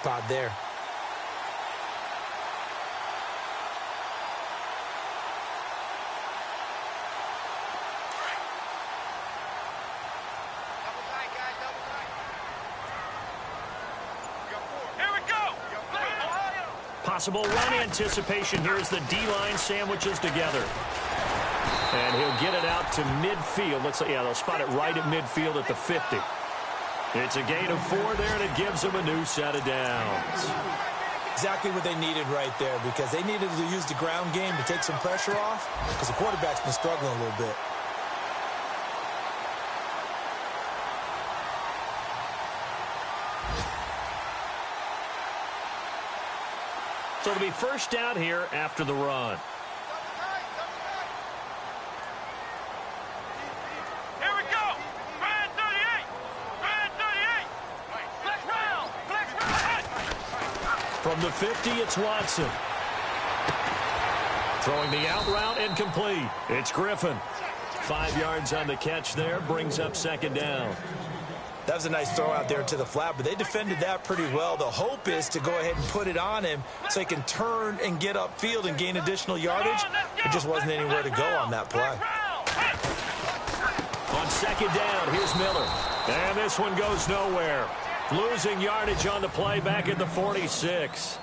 spot there. Possible run anticipation here as the D-line sandwiches together. And he'll get it out to midfield. Let's say, yeah, they'll spot it right at midfield at the 50. It's a gain of 4 there, and it gives them a new set of downs. Exactly what they needed right there, because they needed to use the ground game to take some pressure off, because the quarterback's been struggling a little bit. So it'll be first down here after the run. Here we go. Brand 38. Brand 38. Flex round. Flex round. From the 50, it's Watson. Throwing the out route and complete. It's Griffin. 5 yards on the catch there, brings up second down. That was a nice throw out there to the flat, but they defended that pretty well. The hope is to go ahead and put it on him so he can turn and get upfield and gain additional yardage. There just wasn't anywhere to go on that play. On second down, here's Miller. And this one goes nowhere. Losing yardage on the play back at the 46.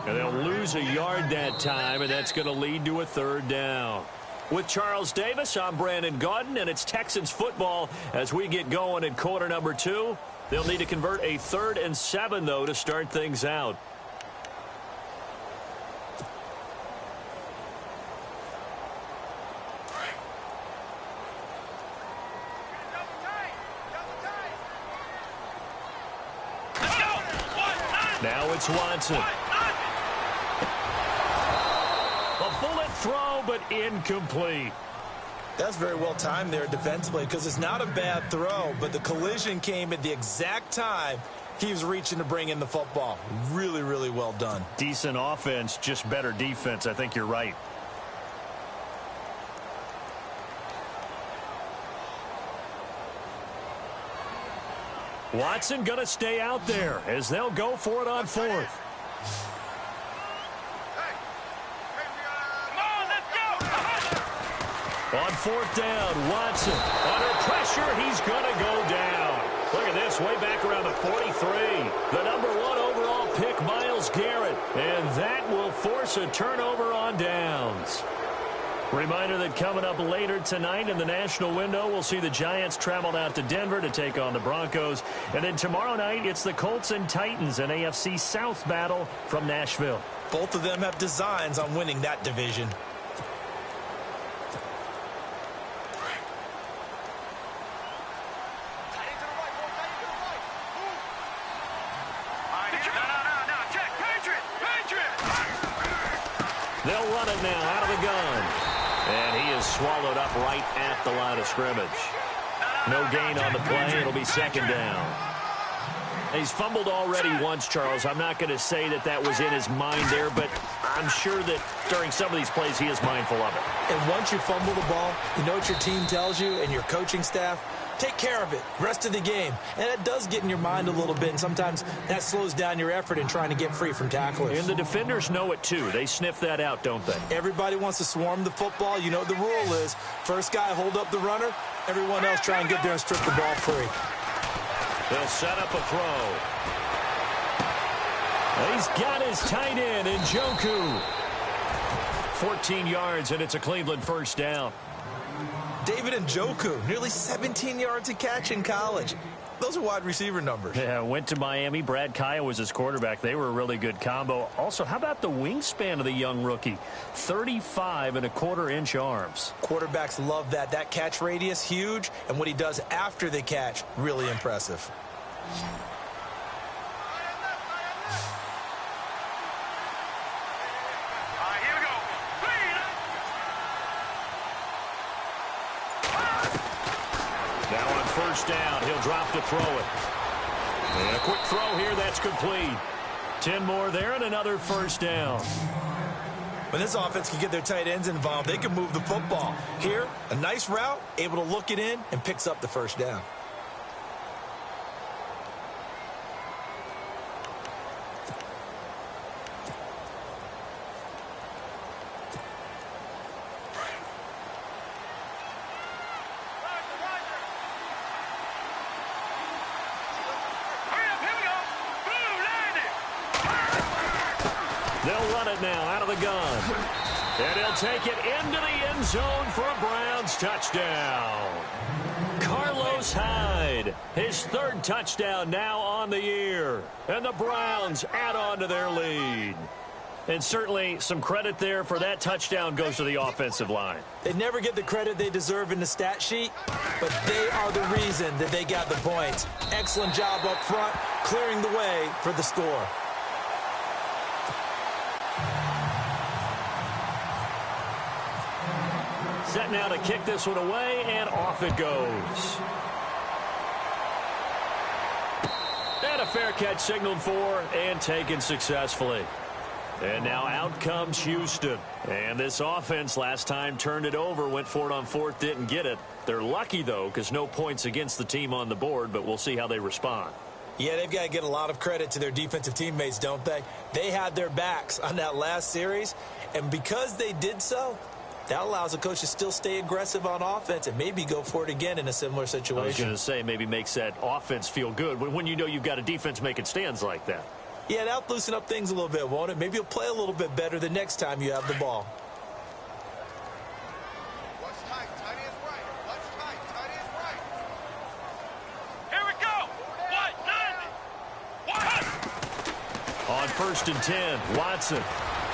And they'll lose a yard that time, and that's going to lead to a third down. With Charles Davis, I'm Brandon Gaudin, and it's Texans football as we get going in quarter number 2. They'll need to convert a 3rd and 7, though, to start things out. Now it's Watson. Throw, but incomplete. That's very well timed there defensively, because it's not a bad throw, but the collision came at the exact time he was reaching to bring in the football. Really, really well done. Decent offense, just better defense. I think you're right. Watson going to stay out there as they'll go for it on 4th. On 4th down, Watson under pressure. He's going to go down. Look at this, way back around the 43. The number 1 overall pick, Myles Garrett. And that will force a turnover on downs. Reminder that coming up later tonight in the national window, we'll see the Giants travel out to Denver to take on the Broncos. And then tomorrow night, it's the Colts and Titans, an AFC South battle from Nashville. Both of them have designs on winning that division. They'll run it now out of the gun. And he is swallowed up right at the line of scrimmage. No gain on the play. It'll be second down. He's fumbled already once, Charles. I'm not going to say that that was in his mind there, but I'm sure that during some of these plays he is mindful of it. And once you fumble the ball, you know what your team tells you and your coaching staff? Take care of it. Rest of the game. And it does get in your mind a little bit, and sometimes that slows down your effort in trying to get free from tacklers. And the defenders know it, too. They sniff that out, don't they? Everybody wants to swarm the football. You know what the rule is. First guy hold up the runner. Everyone else try and get there and strip the ball free. They'll set up a throw. He's got his tight end, Njoku. 14 yards, and it's a Cleveland first down. David Njoku, nearly 17 yards a catch in college. Those are wide receiver numbers. Yeah, went to Miami. Brad Kaya was his quarterback. They were a really good combo. Also, how about the wingspan of the young rookie? 35.25-inch arms. Quarterbacks love that. That catch radius, huge. And what he does after the catch, really impressive. Now on first down, he'll drop to throw it. And a quick throw here, that's complete. 10 more there and another first down. When this offense can get their tight ends involved, they can move the football. Here, a nice route, able to look it in, and picks up the first down. They'll run it now out of the gun. And he'll take it into the end zone for a Browns touchdown. Carlos Hyde, his third touchdown now on the year. And the Browns add on to their lead. And certainly some credit there for that touchdown goes to the offensive line. They never get the credit they deserve in the stat sheet, but they are the reason that they got the points. Excellent job up front, clearing the way for the score. Set now to kick this one away, and off it goes. And a fair catch signaled for and taken successfully. And now out comes Houston. And this offense last time turned it over, went for it on fourth, didn't get it. They're lucky, though, because no points against the team on the board, but we'll see how they respond. Yeah, they've got to get a lot of credit to their defensive teammates, don't they? They had their backs on that last series, and because they did so, that allows the coach to still stay aggressive on offense and maybe go for it again in a similar situation. I was going to say maybe makes that offense feel good when you know you've got a defense making stands like that. Yeah, that'll loosen up things a little bit, won't it? Maybe you'll play a little bit better the next time you have the ball. Watch tight, tight ends right. Watch tight, tight ends right. Here we go. What? 90. What? On 1st and 10, Watson.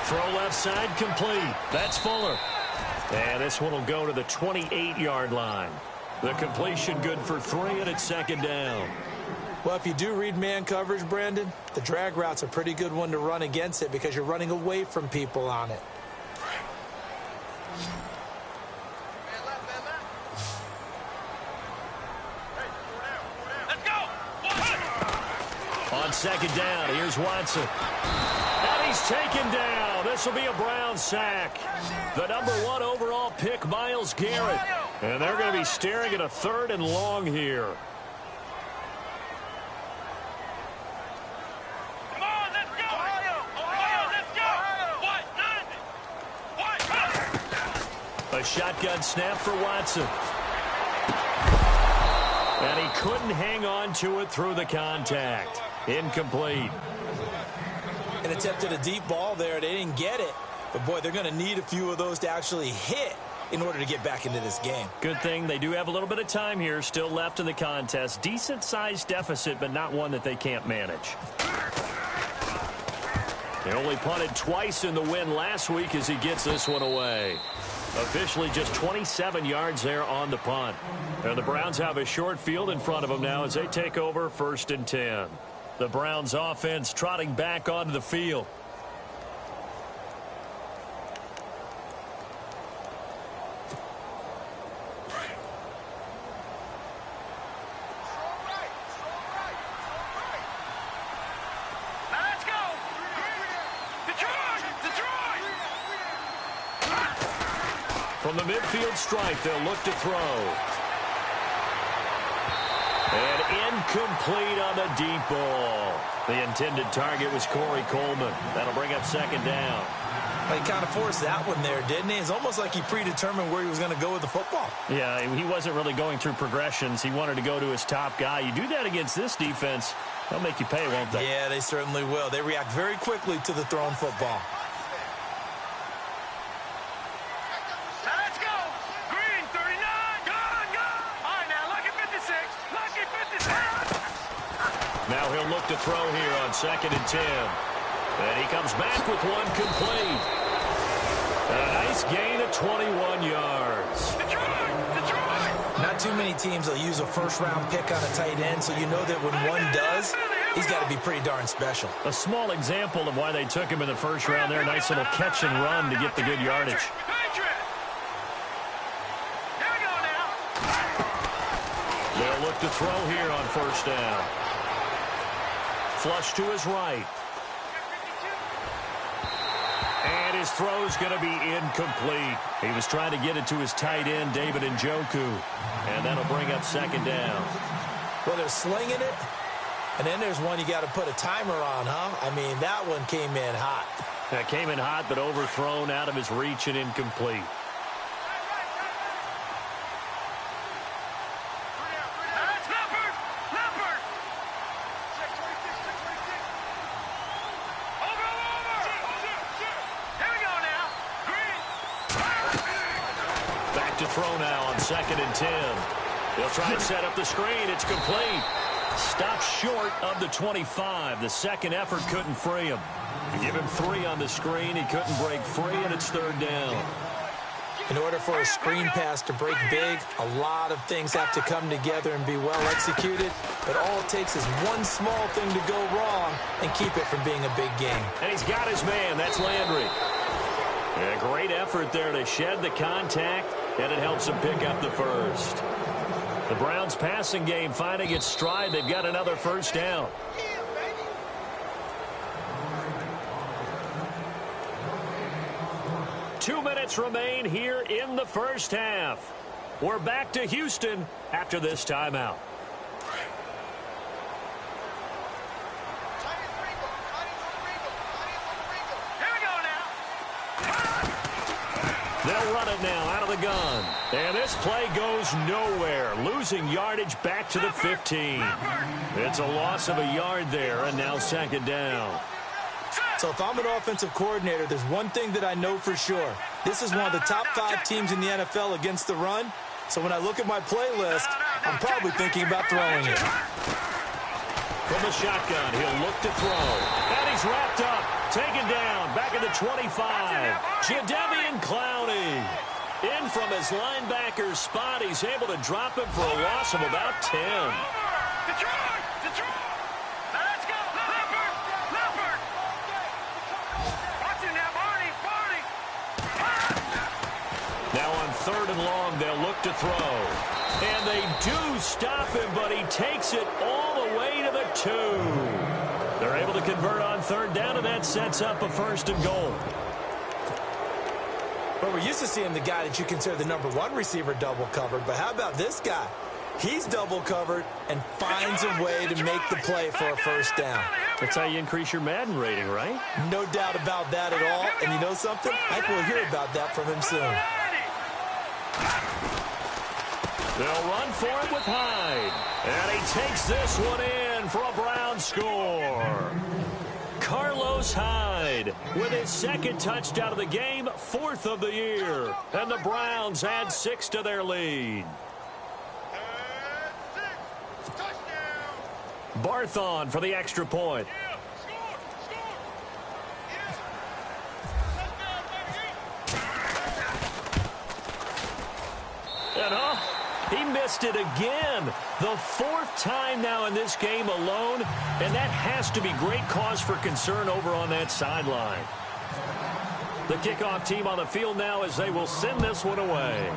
Throw left side complete. That's Fuller. And this one will go to the 28-yard line. The completion good for 3, and it's second down. Well, if you do read man coverage, Brandon, the drag route's a pretty good one to run against it because you're running away from people on it. Let's go. On second down, here's Watson. And he's taken down. This will be a Brown sack. The number 1 overall pick, Myles Garrett. And they're going to be staring at a 3rd and long here. Come on, let's go. Ohio, let's go. What? 90. What? A shotgun snap for Watson. And he couldn't hang on to it through the contact. Incomplete. And attempted a deep ball there. They didn't get it. But, boy, they're going to need a few of those to actually hit in order to get back into this game. Good thing they do have a little bit of time here still left in the contest. Decent-sized deficit, but not one that they can't manage. They only punted twice in the win last week as he gets this one away. Officially just 27 yards there on the punt. And the Browns have a short field in front of them now as they take over 1st and 10. The Browns offense trotting back onto the field. Now let's go. Detroit. From the midfield stripe, they'll look to throw. And incomplete on the deep ball. The intended target was Corey Coleman. That'll bring up second down. He kind of forced that one there, didn't he? It's almost like he predetermined where he was going to go with the football. Yeah, he wasn't really going through progressions. He wanted to go to his top guy. You do that against this defense, they'll make you pay, won't they? Yeah, they certainly will. They react very quickly to the thrown football. Now let's go. Green 39. Go. All right, now lucky 56. Lucky 56. Now he'll look to throw here on 2nd and 10. And he comes back with one complete. A nice gain of 21 yards. Detroit. Not too many teams will use a first-round pick on a tight end, so you know that when one does, he's got to be pretty darn special. A small example of why they took him in the first round there. Nice little catch and run to get the good yardage. Patriot. Here we go now. They'll look to throw here on 1st down. Flush to his right. And his throw's going to be incomplete. He was trying to get it to his tight end, David Njoku. And that'll bring up second down. Well, they're slinging it, and then there's one you got to put a timer on, huh? I mean, that one came in hot. That came in hot, but overthrown out of his reach and incomplete. That's Leopard. Over. to throw now on 2nd and 10. He'll try to set up the screen. It's complete. Stopped short of the 25. The second effort couldn't free him. You give him 3 on the screen. He couldn't break free, and it's 3rd down. In order for a screen pass to break big, a lot of things have to come together and be well executed. But all it takes is one small thing to go wrong and keep it from being a big game. And he's got his man. That's Landry. A great effort there to shed the contact, and it helps him pick up the first. The Browns' passing game finding its stride. They've got another 1st down. Two minutes remain here in the first half. We're back to Houston after this timeout. They'll run it now out of the gun. And this play goes nowhere. Losing yardage back to the 15. It's a loss of a yard there, and now 2nd down. So if I'm an offensive coordinator, there's one thing that I know for sure. This is one of the top 5 teams in the NFL against the run. So when I look at my playlist, I'm probably thinking about throwing it. From the shotgun, he'll look to throw. And he's wrapped up. Taken down. Back at the 25. Jadeveon Clowney. In from his linebacker spot. He's able to drop him for a loss of about 10. Detroit! Let's go! Leopard! Watch it now, Barney! Now on 3rd and long, they'll look to throw. And they do stop him, but he takes it all the way to the 2. They're able to convert on 3rd down, and that sets up a 1st and goal. Well, we're used to seeing the guy that you consider the number 1 receiver double covered, but how about this guy? He's double covered and finds a way to make the play for a 1st down. That's how you increase your Madden rating, right? No doubt about that at all. And you know something? I think we'll hear about that from him soon. They'll run for it with Hyde. And he takes this one in for a Browns score. Carlos Hyde with his 2nd touchdown of the game, 4th of the year. And the Browns add 6 to their lead. Barthon for the extra point. And he missed it again. The 4th time now in this game alone, and that has to be great cause for concern over on that sideline. The kickoff team on the field now as they will send this one away.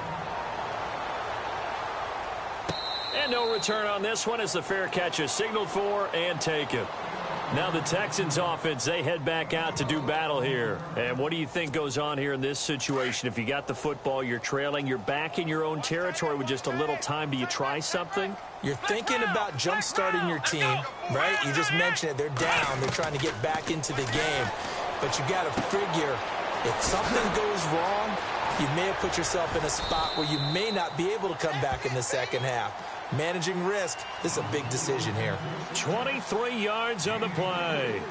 And no return on this one as the fair catch is signaled for and taken. Now the Texans offense, they head back out to do battle here. And what do you think goes on here in this situation? If you got the football, you're trailing, you're back in your own territory with just a little time. Do you try something? You're thinking about jump-starting your team, right? You just mentioned it. They're down. They're trying to get back into the game. But you got to figure if something goes wrong, you may have put yourself in a spot where you may not be able to come back in the 2nd half. Managing risk, this is a big decision here. 23 yards on the play.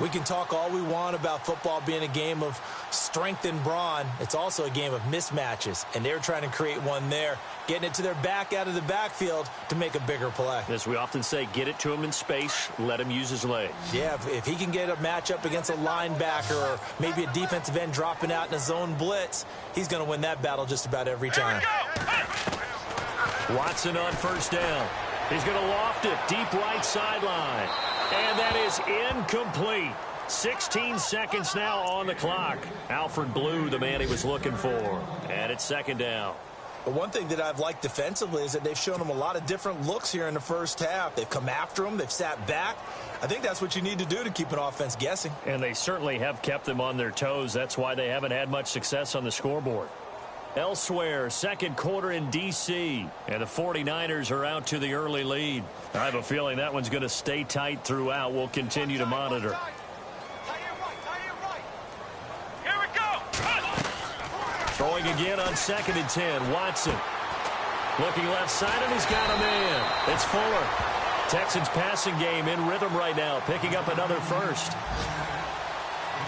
We can talk all we want about football being a game of strength and brawn. It's also a game of mismatches, and they're trying to create one there, getting it to their back out of the backfield to make a bigger play. As we often say, get it to him in space, let him use his legs. Yeah, if he can get a matchup against a linebacker or maybe a defensive end dropping out in a zone blitz, he's going to win that battle just about every time. Watson on 1st down. He's going to loft it deep right sideline. And that is incomplete. 16 seconds now on the clock. Alfred Blue, the man he was looking for. And it's 2nd down. But one thing that I've liked defensively is that they've shown him a lot of different looks here in the 1st half. They've come after him. They've sat back. I think that's what you need to do to keep an offense guessing. And they certainly have kept them on their toes. That's why they haven't had much success on the scoreboard. Elsewhere, 2nd quarter in D.C., and the 49ers are out to the early lead. I have a feeling that one's going to stay tight throughout. We'll continue to monitor. Here we go. Throwing again on 2nd and 10. Watson looking left side, and he's got a man. It's Fuller. Texans passing game in rhythm right now, picking up another 1st.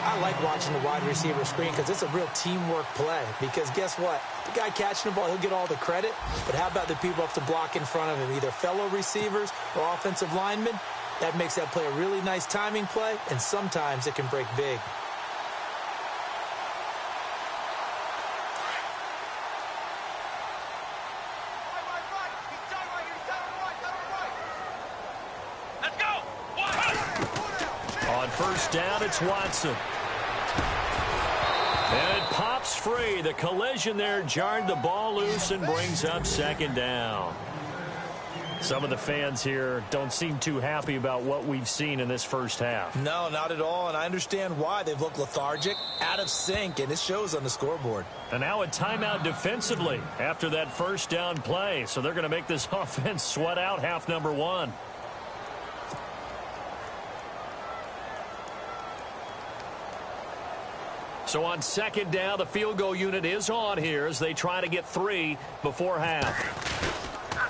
I like watching the wide receiver screen because it's a real teamwork play. Because guess what? The guy catching the ball, he'll get all the credit. But how about the people up to block in front of him, either fellow receivers or offensive linemen? That makes that play a really nice timing play, and sometimes it can break big. On first down, it's Watson. And it pops free. The collision there jarred the ball loose and brings up second down. Some of the fans here don't seem too happy about what we've seen in this first half. No, not at all, and I understand why. They've looked lethargic, out of sync, and it shows on the scoreboard. And now a timeout defensively after that first down play. So they're going to make this offense sweat out half number one. So on second down, the field goal unit is on here as they try to get 3 before half.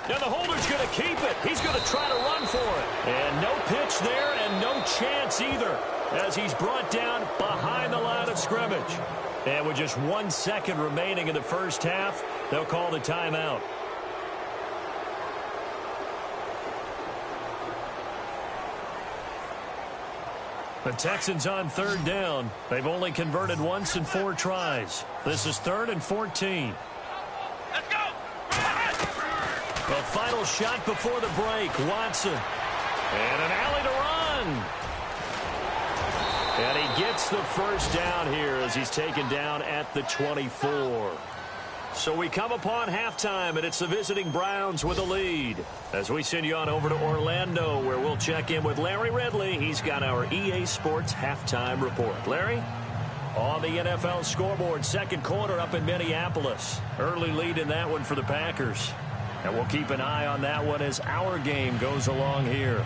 Now the holder's going to keep it. He's going to try to run for it. And no pitch there and no chance either as he's brought down behind the line of scrimmage. And with just 1 second remaining in the first half, they'll call the timeout. The Texans on third down. They've only converted once in 4 tries. This is 3rd and 14. Let's go! The final shot before the break. Watson. And an alley to run. And he gets the first down here as he's taken down at the 24. So we come upon halftime, and it's the visiting Browns with a lead. As we send you on over to Orlando, where we'll check in with Larry Ridley. He's got our EA Sports halftime report. Larry? On the NFL scoreboard, second quarter up in Minneapolis. Early lead in that one for the Packers. And we'll keep an eye on that one as our game goes along here.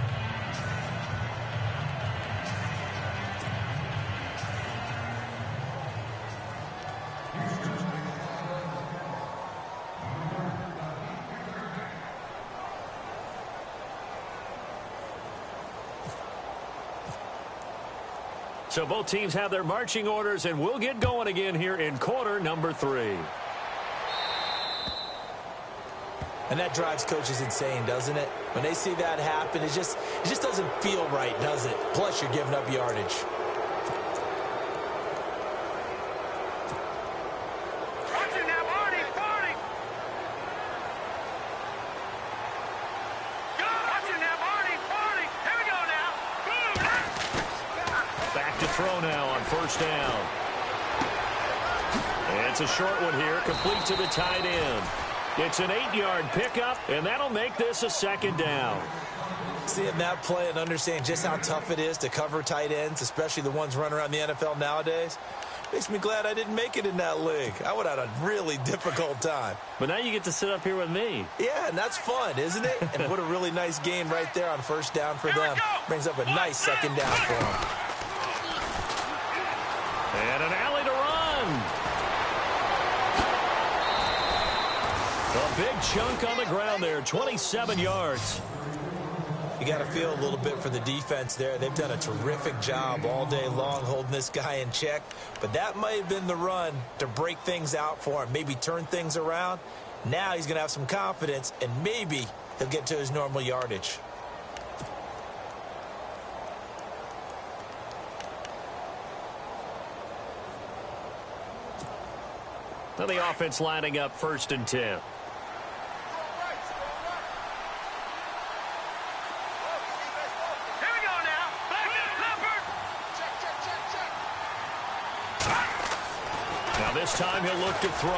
So both teams have their marching orders, and we'll get going again here in quarter number 3. And that drives coaches insane, doesn't it? When they see that happen, it just doesn't feel right, does it? Plus, you're giving up yardage. Watching now, Marty, Marty! Go! Watching now, Marty, Marty! Here we go now! Boom! Back to throw now on first down. And it's a short one here, complete to the tight end. It's an 8-yard pickup, and that'll make this a second down. Seeing that play and understanding just how tough it is to cover tight ends, especially the ones running around the NFL nowadays, makes me glad I didn't make it in that league. I would have had a really difficult time. But now you get to sit up here with me. Yeah, and that's fun, isn't it? And what a really nice gain right there on first down for them. Brings up a nice second down for them. And an alley to run. A big chunk on the ground there, 27 yards. You got to feel a little bit for the defense there. They've done a terrific job all day long holding this guy in check. But that might have been the run to break things out for him, maybe turn things around. Now he's going to have some confidence, and maybe he'll get to his normal yardage. Now the offense lining up 1st and 10. Now this time he'll look to throw.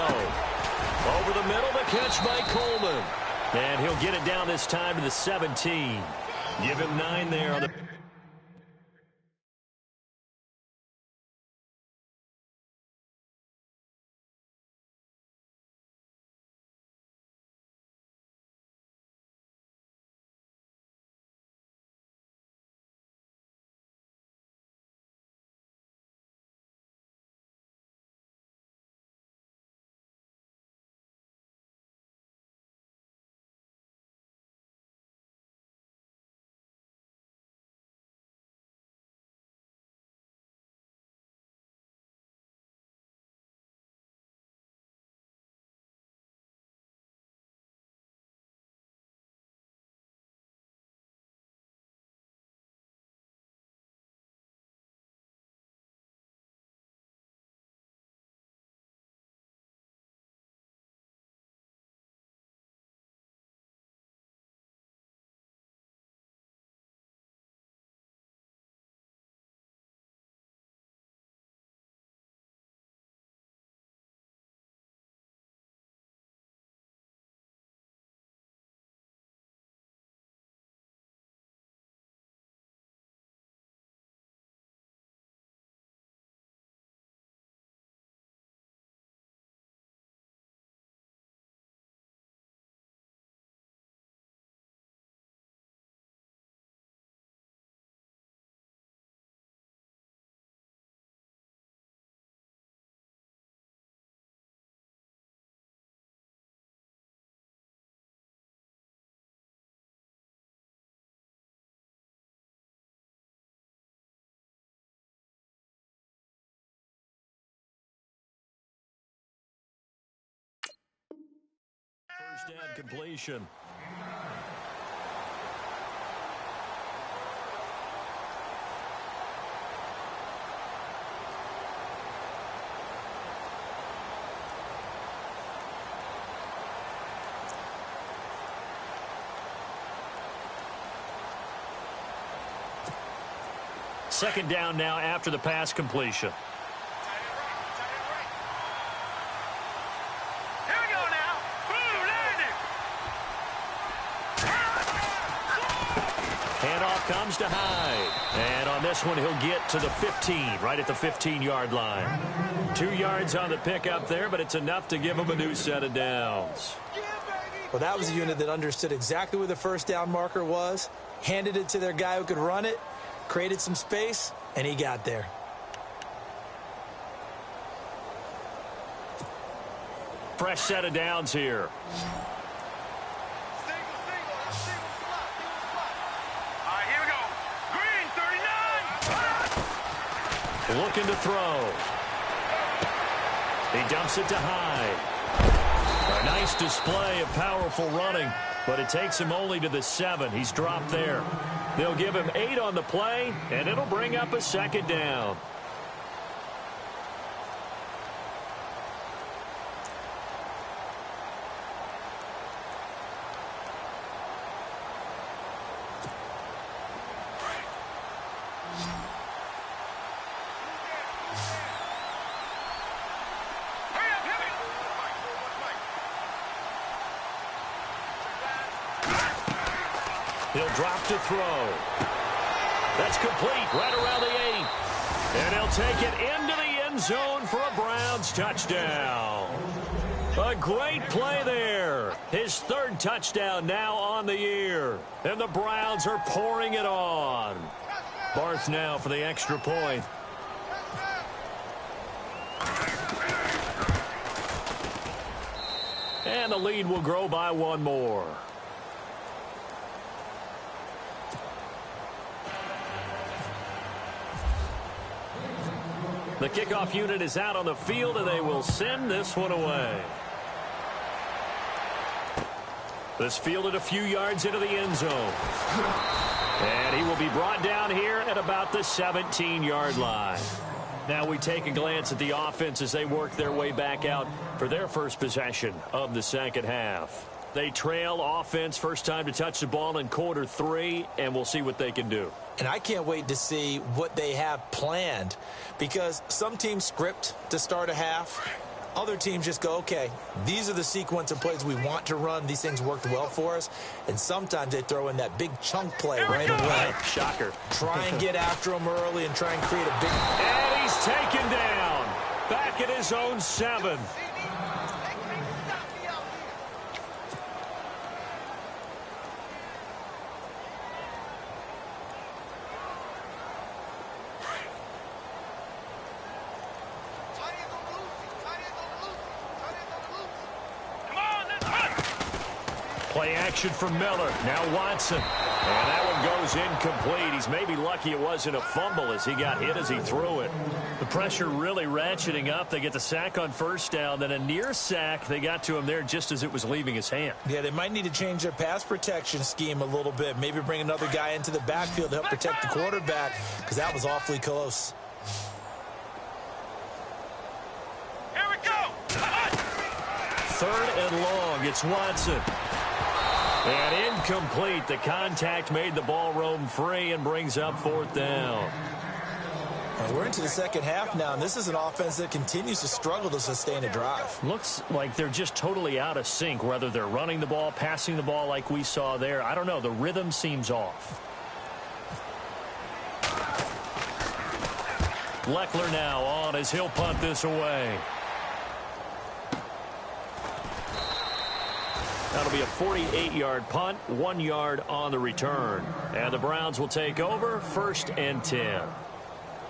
Over the middle, the catch by Coleman. And he'll get it down this time to the 17. Give him 9 there on the First down completion. Second down now after the pass completion. Here we go now. Boom, landed. Handoff comes to Hyde. And on this one, he'll get to the 15, right at the 15-yard line. 2 yards on the pickup there, but it's enough to give him a new set of downs. Well, that was a unit that understood exactly where the first down marker was, handed it to their guy who could run it, created some space, and he got there. Fresh set of downs here. All right, here we go. Green, 39. Looking to throw. He dumps it to Hyde. A nice display of powerful running, but it takes him only to the 7. He's dropped there. They'll give him 8 on the play, and it'll bring up a second down. He'll drop to throw. That's complete right around the 8. And he'll take it into the end zone for a Browns touchdown. A great play there. His 3rd touchdown now on the year. And the Browns are pouring it on. Barth now for the extra point. And the lead will grow by 1 more. The kickoff unit is out on the field, and they will send this one away. This fielded a few yards into the end zone. And he will be brought down here at about the 17-yard line. Now we take a glance at the offense as they work their way back out for their first possession of the second half. They trail offense, first time to touch the ball in quarter 3, and we'll see what they can do. And I can't wait to see what they have planned, because some teams script to start a half. Other teams just go, okay, these are the sequence of plays we want to run. These things worked well for us. And sometimes they throw in that big chunk play right away. Shocker. Try and get after them early and try and create a big... And he's taken down. Back at his own 7. Play action from Miller. Now Watson. And that one goes incomplete. He's maybe lucky it wasn't a fumble as he got hit as he threw it. The pressure really ratcheting up. They get the sack on first down. Then a near sack. They got to him there just as it was leaving his hand. Yeah, they might need to change their pass protection scheme a little bit. Maybe bring another guy into the backfield to help protect the quarterback, because that was awfully close. Here we go. 3rd and long. It's Watson. And incomplete. The contact made the ball roam free and brings up 4th down. And we're into the second half now, and this is an offense that continues to struggle to sustain a drive. Looks like they're just totally out of sync, whether they're running the ball, passing the ball like we saw there. I don't know. The rhythm seems off. Leckler now on as he'll punt this away. That'll be a 48-yard punt, 1 yard on the return. And the Browns will take over, 1st and 10.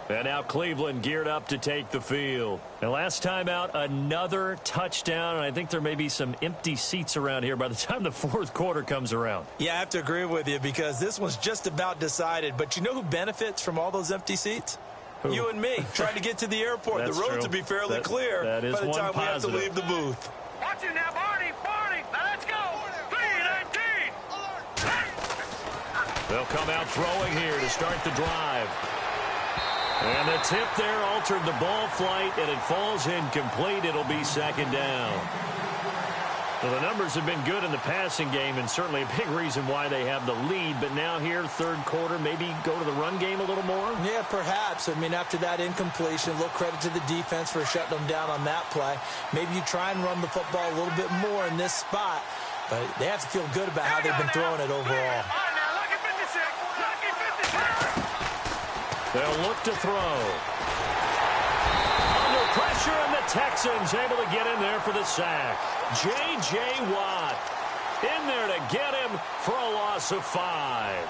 And now Cleveland geared up to take the field. And last time out, another touchdown. And I think there may be some empty seats around here by the time the 4th quarter comes around. Yeah, I have to agree with you, because this one's just about decided. But you know who benefits from all those empty seats? Who? You and me, trying to get to the airport. The roads will be fairly clear that is by the time one we have to positive. leave the booth. Watch it now, Barney. Barney. Now let's go. They'll come out throwing here to start the drive. And the tip there altered the ball flight, and it falls incomplete. It'll be second down. Well, the numbers have been good in the passing game, and certainly a big reason why they have the lead. But now here, third quarter, maybe go to the run game a little more? Yeah, perhaps. I mean, after that incompletion, a little credit to the defense for shutting them down on that play. Maybe you try and run the football a little bit more in this spot, but they have to feel good about how they've been throwing it overall. They'll look to throw. Under pressure, and the Texans able to get in there for the sack. J.J. Watt in there to get him for a loss of 5.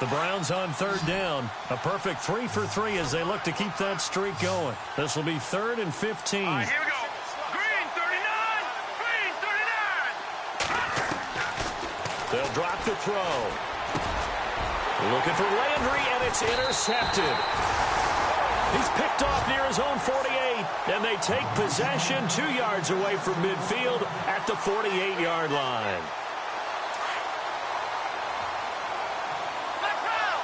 The Browns on third down. A perfect 3 for 3 as they look to keep that streak going. This will be 3rd and 15. All right, here we go. Green 39. Green 39. They'll drop the throw. Looking for Landry, and it's intercepted. He's picked off near his own 48, and they take possession 2 yards away from midfield at the 48-yard line. Let's round.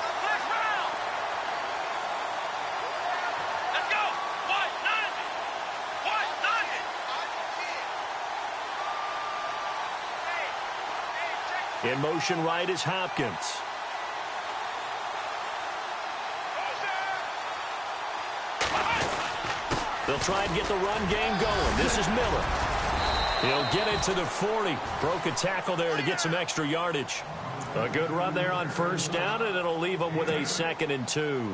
Let's go. White 90. In motion right is Hopkins. They'll try and get the run game going. This is Miller. He'll get it to the 40. Broke a tackle there to get some extra yardage. A good run there on first down, and it'll leave them with a 2nd and 2.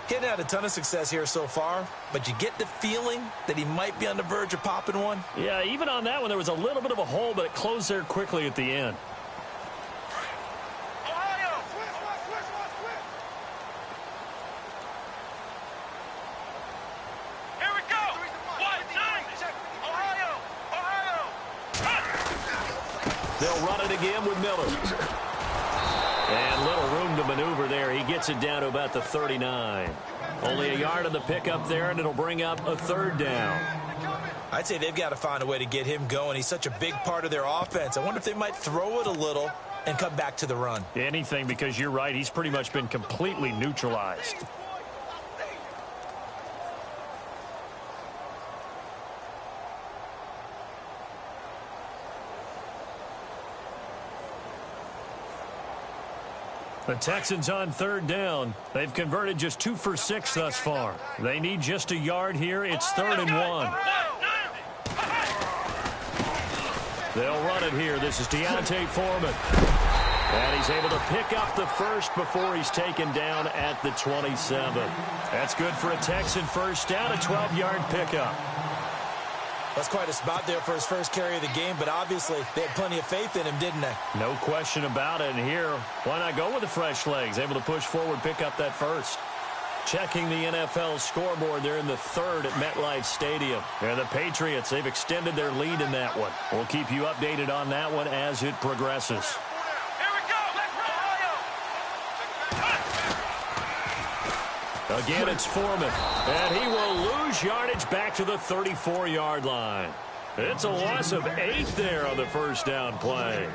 Getting had a ton of success here so far, but you get the feeling that he might be on the verge of popping one. Yeah, even on that one, there was a little bit of a hole, but it closed there quickly at the end. Ohio. Here we go. White 90. Ohio. They'll run it again with Miller. And little room to maneuver there. He gets it down to about the 39. Only a yard on the pickup there, and it'll bring up a 3rd down. I'd say they've got to find a way to get him going. He's such a big part of their offense. I wonder if they might throw it a little and come back to the run. Anything, because you're right. He's pretty much been completely neutralized. The Texans on third down. They've converted just 2 for 6 thus far. They need just a yard here. It's 3rd and 1. They'll run it here. This is Deontay Foreman. And he's able to pick up the first before he's taken down at the 27. That's good for a Texan first down, a 12-yard pickup. That's quite a spot there for his first carry of the game, but obviously they had plenty of faith in him, didn't they? No question about it. And here, why not go with the fresh legs? Able to push forward, pick up that first. Checking the NFL scoreboard, they're in the 3rd at MetLife Stadium. And the Patriots, they've extended their lead in that one. We'll keep you updated on that one as it progresses. Again, it's Foreman, and he will lose yardage back to the 34-yard line. It's a loss of 8 there on the first down play.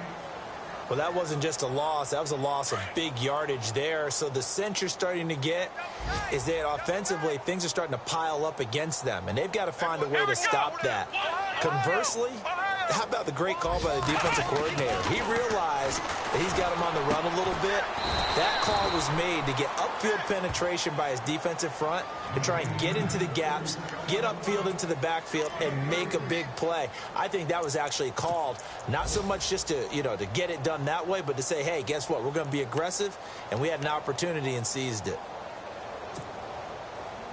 Well, that wasn't just a loss. That was a loss of big yardage there. So the sense you're starting to get is that offensively, things are starting to pile up against them, and they've got to find a way to stop that. Conversely, how about the great call by the defensive coordinator? He realized that he's got him on the run a little bit. That call was made to get upfield penetration by his defensive front to try and get into the gaps, get upfield into the backfield, and make a big play. I think that was actually called not so much just to, to get it done that way, but to say, hey, guess what? We're going to be aggressive, and we had an opportunity and seized it.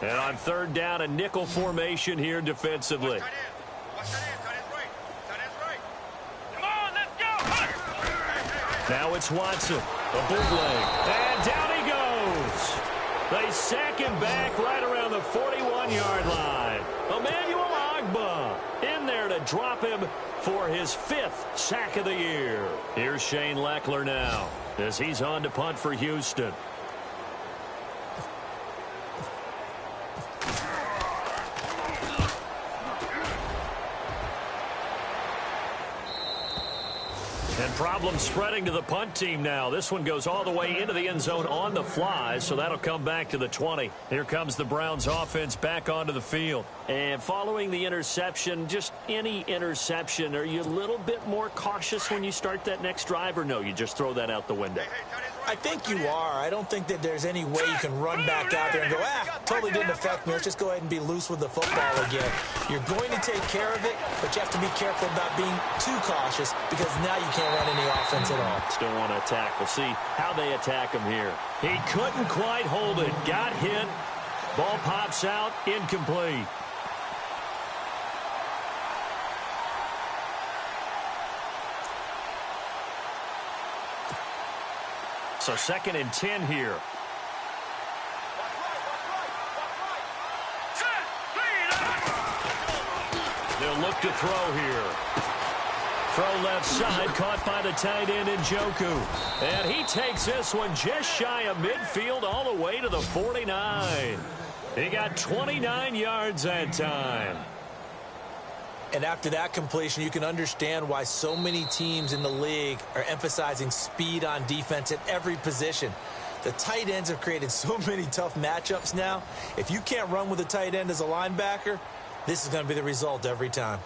And on third down, a nickel formation here defensively. Now it's Watson, a bootleg, and down he goes. They sack him back right around the 41-yard line. Emmanuel Ogbah in there to drop him for his 5th sack of the year. Here's Shane Leckler now as he's on to punt for Houston. And problems spreading to the punt team now. This one goes all the way into the end zone on the fly, so that'll come back to the 20. Here comes the Browns offense back onto the field. And following the interception, just any interception, are you a little bit more cautious when you start that next drive, or no, you just throw that out the window? I think you are. I don't think that there's any way you can run back out there and go, totally didn't affect me. Let's just go ahead and be loose with the football again. You're going to take care of it, but you have to be careful about being too cautious because now you can't run any offense at all. Still want to attack. We'll see how they attack him here. He couldn't quite hold it. Got hit. Ball pops out. Incomplete. So 2nd and 10 here. They'll look to throw here. Throw left side, caught by the tight end Njoku. And he takes this one just shy of midfield all the way to the 49. He got 29 yards that time. And after that completion, you can understand why so many teams in the league are emphasizing speed on defense at every position. The tight ends have created so many tough matchups now. If you can't run with a tight end as a linebacker, this is going to be the result every time.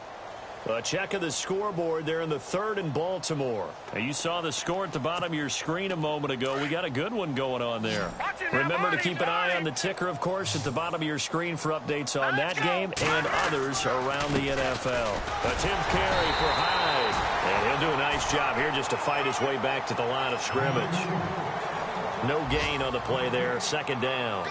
A check of the scoreboard there in the 3rd and Baltimore. Now, you saw the score at the bottom of your screen a moment ago. We got a good one going on there. Remember to keep an eye on the ticker, of course, at the bottom of your screen for updates on that game and others around the NFL. Attempt carry for Hyde. And he'll do a nice job here just to fight his way back to the line of scrimmage. No gain on the play there. 2nd down.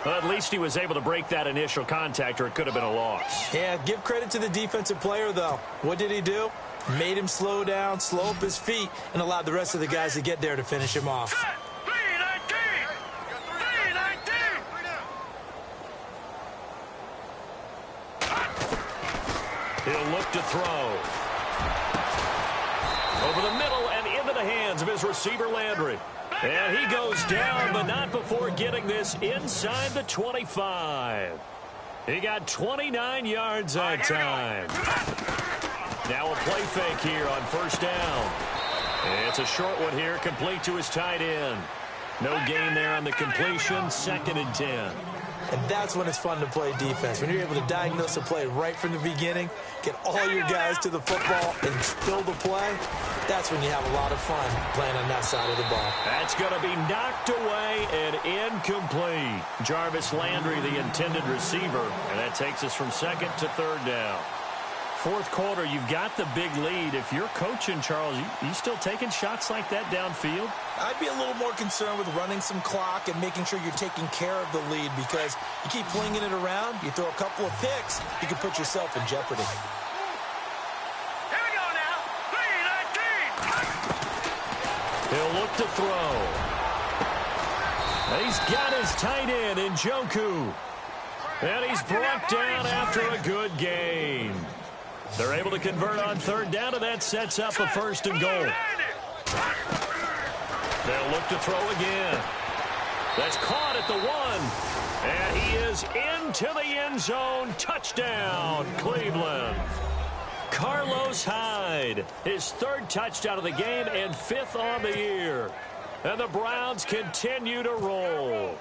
Well, at least he was able to break that initial contact, or it could have been a loss. Yeah, give credit to the defensive player, though. What did he do? Made him slow down, slow up his feet, and allowed the rest of the guys to get there to finish him off. 319! He'll look to throw. Over the middle and into the hands of his receiver, Landry. And he goes down, but not before getting this inside the 25. He got 29 yards that time. Now a play fake here on 1st down. It's a short one here, complete to his tight end. No gain there on the completion, 2nd and 10. And that's when it's fun to play defense. When you're able to diagnose a play right from the beginning, get all your guys to the football and fill the play, that's when you have a lot of fun playing on that side of the ball. That's going to be knocked away and incomplete. Jarvis Landry, the intended receiver, and that takes us from 2nd to 3rd down. 4th quarter, you've got the big lead. If you're coaching, Charles, you still taking shots like that downfield? I'd be a little more concerned with running some clock and making sure you're taking care of the lead, because you keep flinging it around, you throw a couple of picks, you can put yourself in jeopardy. Here we go now. 319! He'll look to throw. He's got his tight end, Njoku. And he's brought down after a good gain. They're able to convert on 3rd down, and that sets up a 1st and goal. They'll look to throw again. That's caught at the 1. And he is into the end zone. Touchdown, Cleveland. Carlos Hyde, his 3rd touchdown of the game and 5th on the year. And the Browns continue to roll.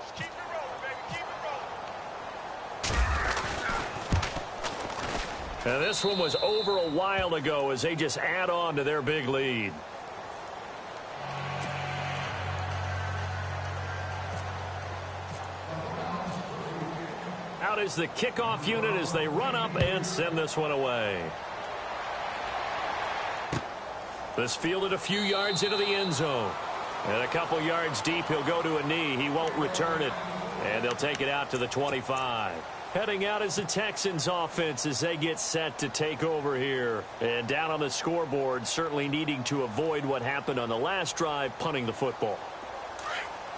And this one was over a while ago as they just add on to their big lead. Out is the kickoff unit as they run up and send this one away. This fielded a few yards into the end zone. And a couple yards deep, he'll go to a knee. He won't return it. And they'll take it out to the 25. Heading out is the Texans offense as they get set to take over here. And down on the scoreboard, certainly needing to avoid what happened on the last drive, punting the football.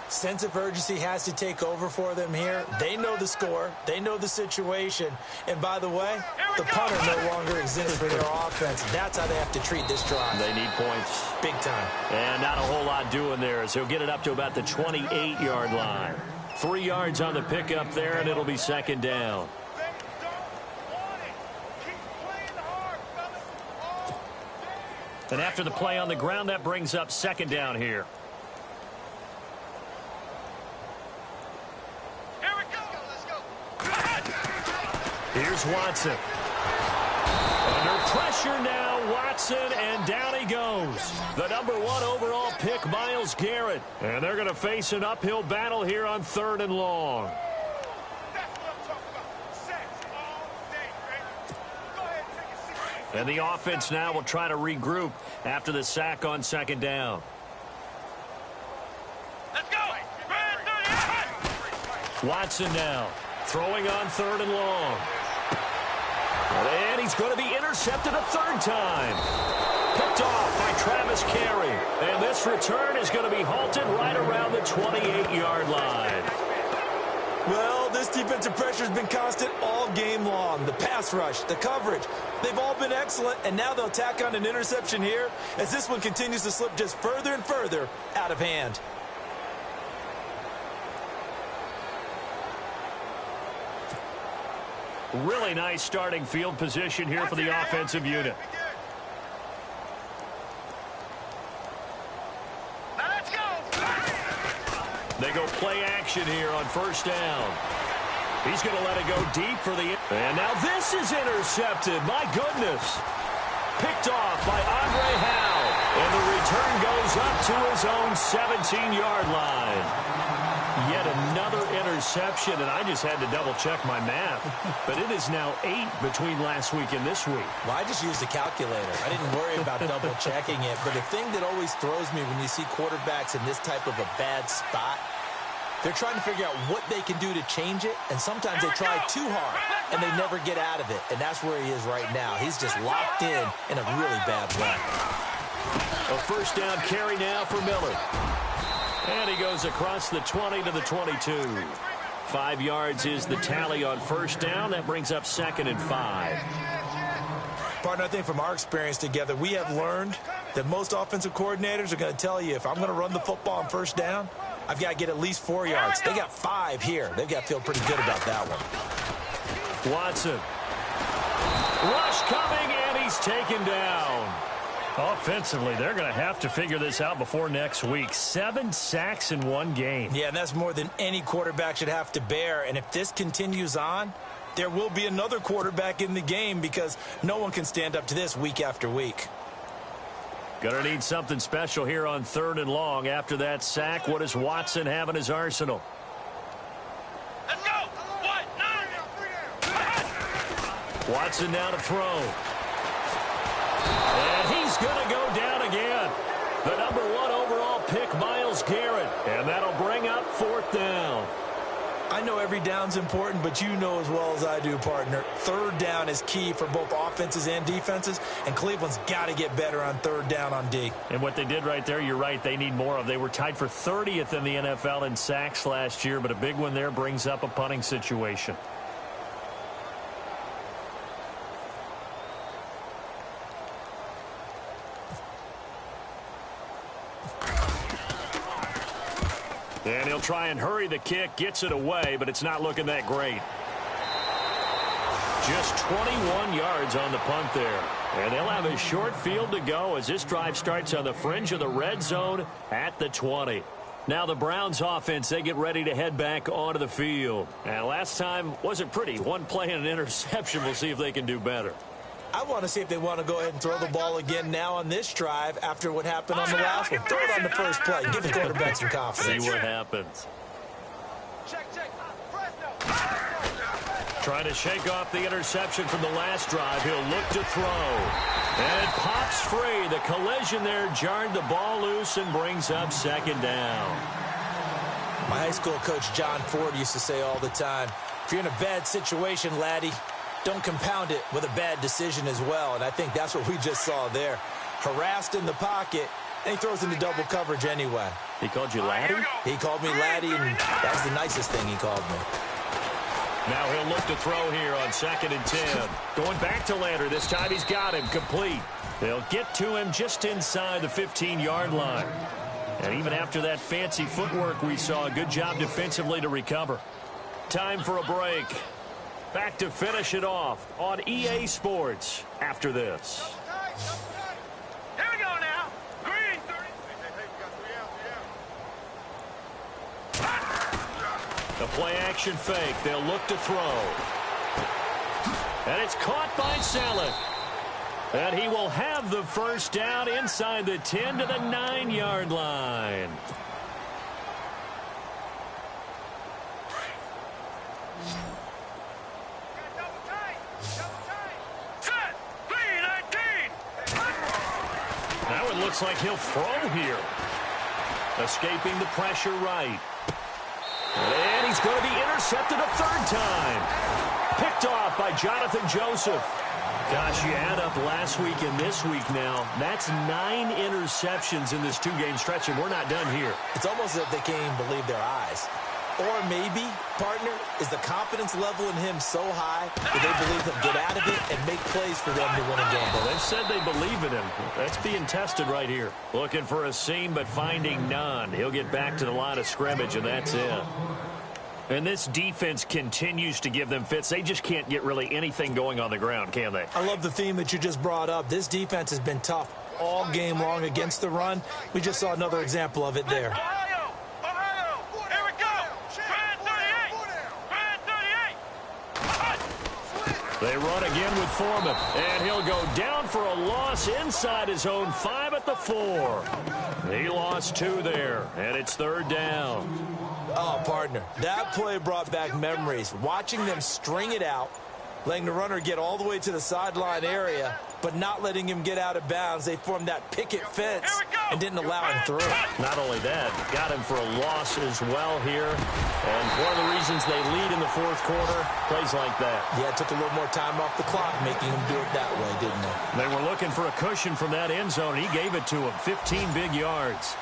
Sense of urgency has to take over for them here. They know the score. They know the situation. And by the way, the punter no longer exists for their offense. That's how they have to treat this drive. They need points. Big time. And not a whole lot doing there as he'll get it up to about the 28-yard line. 3 yards on the pickup there, and it'll be 2nd down. And after the play on the ground, that brings up second down here. Here we go. Let's go. Here's Watson. Under pressure now, Watson, and down he goes. The number 1 overall pick, Myles Garrett. And they're going to face an uphill battle here on 3rd and long. That's what I'm talking about. Sacks all day, right? Go ahead and take a seat. And the offense now will try to regroup after the sack on 2nd down. Let's go. Red 38. Watson now throwing on 3rd and long. And he's going to be intercepted a 3rd time. Picked off by Travis Carey. And this return is going to be halted right around the 28-yard line. Well, this defensive pressure has been constant all game long. The pass rush, the coverage, they've all been excellent, and now they'll tack on an interception here as this one continues to slip just further and further out of hand. Really nice starting field position here for the offensive unit. Now let's go. They go play action here on 1st down. He's going to let it go deep for the... And now this is intercepted. My goodness. Picked off by Andre Howe. And the return goes up to his own 17-yard line. Yet another interception, and I just had to double-check my math. But it is now 8 between last week and this week. Well, I just used a calculator. I didn't worry about double-checking it. But the thing that always throws me when you see quarterbacks in this type of a bad spot, they're trying to figure out what they can do to change it, and sometimes they try too hard, and they never get out of it. And that's where he is right now. He's just locked in a really bad way. A 1st down carry now for Miller. And he goes across the 20 to the 22. 5 yards is the tally on 1st down. That brings up 2nd and 5. Partner, I think from our experience together, we have learned that most offensive coordinators are going to tell you, if I'm going to run the football on 1st down, I've got to get at least 4 yards. They got 5 here. They've got to feel pretty good about that one. Watson. Rush coming, and he's taken down. Offensively, they're going to have to figure this out before next week. 7 sacks in 1 game. Yeah, and that's more than any quarterback should have to bear. And if this continues on, there will be another quarterback in the game because no one can stand up to this week after week. Going to need something special here on 3rd and long. After that sack, what does Watson have in his arsenal? Let's go. 1, 9. Watson now to throw. And he's going to go down again. The number 1 overall pick, Myles Garrett. And that'll bring up 4th down. I know every down's important, but you know as well as I do, partner, 3rd down is key for both offenses and defenses, and Cleveland's got to get better on 3rd down on D. And what they did right there, you're right, they need more of. They were tied for 30th in the NFL in sacks last year, but a big one there brings up a punting situation. And he'll try and hurry the kick, gets it away, but it's not looking that great. Just 21 yards on the punt there. And they'll have a short field to go as this drive starts on the fringe of the red zone at the 20. Now the Browns offense, they get ready to head back onto the field. And last time wasn't pretty. 1 play and an interception. We'll see if they can do better. I want to see if they want to go ahead and throw the ball again now on this drive after what happened on the last one. Throw it on the first play. Give the quarterback some confidence. See what happens. Check. Trying to shake off the interception from the last drive. He'll look to throw. And it pops free. The collision there jarred the ball loose and brings up 2nd down. My high school coach, John Ford, used to say all the time, if you're in a bad situation, laddie, don't compound it with a bad decision as well. And I think that's what we just saw there. Harassed in the pocket, and he throws into double coverage anyway. He called you laddie? He called me laddie, and that was the nicest thing he called me. Now he'll look to throw here on 2nd and 10. Going back to Lander. This time he's got him complete. They'll get to him just inside the 15-yard line. And even after that fancy footwork we saw, a good job defensively to recover. Time for a break. Back to finish it off on EA Sports after this. Here we go. play action fake. They'll look to throw. And it's caught by Selleck. And he will have the first down inside the 10 to the 9-yard line. Now it looks like he'll throw here. Escaping the pressure right. And he's going to be intercepted a third time. Picked off by Jonathan Joseph. Gosh, you add up last week and this week now. That's 9 interceptions in this 2-game stretch, and we're not done here. It's almost as if they can't even believe their eyes. Or maybe, partner, is the confidence level in him so high that they believe he'll get out of it and make plays for them to win a game. Well, they've said they believe in him. That's being tested right here. Looking for a seam, but finding none. He'll get back to the line of scrimmage, and that's it. And this defense continues to give them fits. They just can't get really anything going on the ground, can they? I love the theme that you just brought up. This defense has been tough all game long against the run. We just saw another example of it there. Ohio, here we go. Brand 38. They run again with Foreman, and he'll go down for a loss inside his own 5 at the 4. He lost 2 there, and it's third down. Oh, partner, that play brought back memories. Watching them string it out, letting the runner get all the way to the sideline area, but not letting him get out of bounds. They formed that picket fence and didn't allow him through. Not only that, got him for a loss as well here. And one of the reasons they lead in the fourth quarter, plays like that. Yeah, it took a little more time off the clock, making him do it that way, didn't it? They were looking for a cushion from that end zone. He gave it to him, 15 big yards.